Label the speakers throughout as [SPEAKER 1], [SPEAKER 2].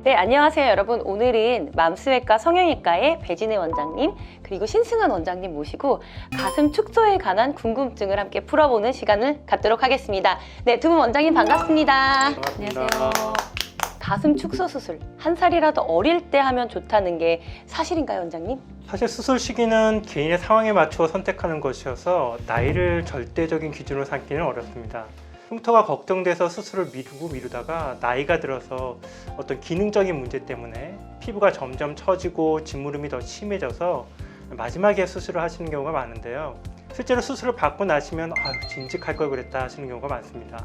[SPEAKER 1] 네, 안녕하세요 여러분. 오늘은 맘스웨과 성형외과의 배진혜 원장님 그리고 신승환 원장님 모시고 가슴 축소에 관한 궁금증을 함께 풀어보는 시간을 갖도록 하겠습니다. 네, 두 분 원장님 반갑습니다.
[SPEAKER 2] 반갑습니다.
[SPEAKER 1] 안녕하세요. 가슴 축소 수술 한 살이라도 어릴 때 하면 좋다는 게 사실인가요, 원장님?
[SPEAKER 2] 사실 수술 시기는 개인의 상황에 맞춰 선택하는 것이어서 나이를 절대적인 기준으로 삼기는 어렵습니다. 흉터가 걱정돼서 수술을 미루다가 나이가 들어서 어떤 기능적인 문제 때문에 피부가 점점 처지고 짓무름이 더 심해져서 마지막에 수술을 하시는 경우가 많은데요. 실제로 수술을 받고 나시면 진직할 걸 그랬다 하시는 경우가 많습니다.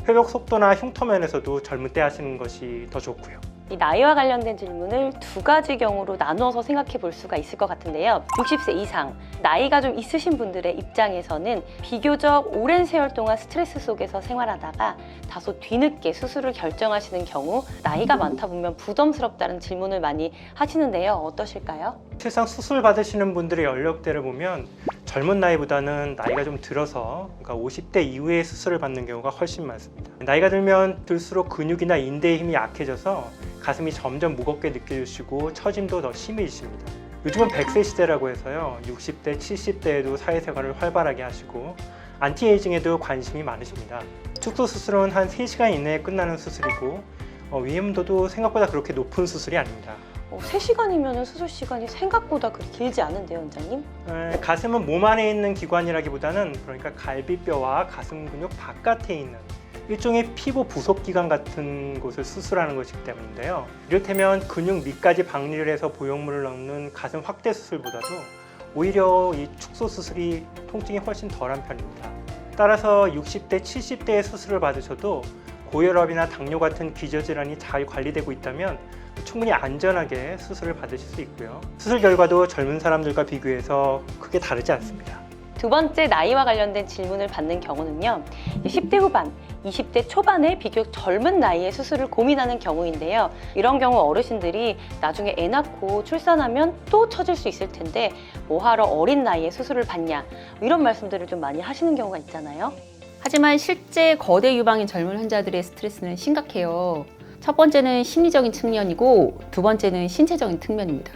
[SPEAKER 2] 회복 속도나 흉터 면에서도 젊을 때 하시는 것이 더 좋고요.
[SPEAKER 1] 이 나이와 관련된 질문을 두 가지 경우로 나누어서 생각해 볼 수가 있을 것 같은데요. 60세 이상, 나이가 좀 있으신 분들의 입장에서는 비교적 오랜 세월 동안 스트레스 속에서 생활하다가 다소 뒤늦게 수술을 결정하시는 경우 나이가 많다 보면 부담스럽다는 질문을 많이 하시는데요. 어떠실까요?
[SPEAKER 2] 실상 수술 받으시는 분들의 연령대를 보면 젊은 나이보다는 나이가 좀 들어서 그러니까 50대 이후에 수술을 받는 경우가 훨씬 많습니다. 나이가 들면 들수록 근육이나 인대의 힘이 약해져서 가슴이 점점 무겁게 느껴지시고 처짐도 더 심해지십니다. 요즘은 100세 시대라고 해서요. 60대, 70대에도 사회생활을 활발하게 하시고 안티에이징에도 관심이 많으십니다. 축소 수술은 한 3시간 이내에 끝나는 수술이고 위험도도 생각보다 그렇게 높은 수술이 아닙니다.
[SPEAKER 1] 3시간이면 수술 시간이 생각보다 그렇게 길지 않은데요, 원장님?
[SPEAKER 2] 가슴은 몸 안에 있는 기관이라기보다는 그러니까 갈비뼈와 가슴 근육 바깥에 있는 일종의 피부 부속기관 같은 곳을 수술하는 것이기 때문인데요. 이를테면 근육 밑까지 박리를 해서 보형물을 넣는 가슴 확대 수술보다도 오히려 이 축소 수술이 통증이 훨씬 덜한 편입니다. 따라서 60대, 70대의 수술을 받으셔도 고혈압이나 당뇨 같은 기저질환이 잘 관리되고 있다면 충분히 안전하게 수술을 받으실 수 있고요. 수술 결과도 젊은 사람들과 비교해서 크게 다르지 않습니다.
[SPEAKER 1] 두 번째 나이와 관련된 질문을 받는 경우는요. 10대 후반, 20대 초반에 비교적 젊은 나이에 수술을 고민하는 경우인데요. 이런 경우 어르신들이 나중에 애 낳고 출산하면 또 처질 수 있을 텐데 뭐하러 어린 나이에 수술을 받냐 이런 말씀들을 좀 많이 하시는 경우가 있잖아요.
[SPEAKER 3] 하지만 실제 거대 유방인 젊은 환자들의 스트레스는 심각해요. 첫 번째는 심리적인 측면이고 두 번째는 신체적인 측면입니다.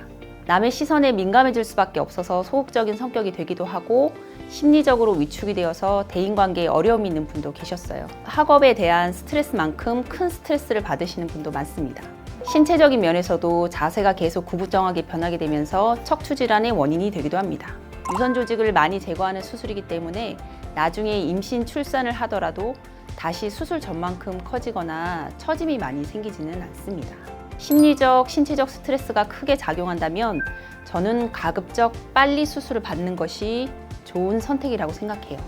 [SPEAKER 3] 남의 시선에 민감해질 수밖에 없어서 소극적인 성격이 되기도 하고 심리적으로 위축이 되어서 대인관계에 어려움이 있는 분도 계셨어요. 학업에 대한 스트레스만큼 큰 스트레스를 받으시는 분도 많습니다. 신체적인 면에서도 자세가 계속 구부정하게 변하게 되면서 척추질환의 원인이 되기도 합니다. 유선 조직을 많이 제거하는 수술이기 때문에 나중에 임신 출산을 하더라도 다시 수술 전만큼 커지거나 처짐이 많이 생기지는 않습니다. 심리적, 신체적 스트레스가 크게 작용한다면 저는 가급적 빨리 수술을 받는 것이 좋은 선택이라고 생각해요.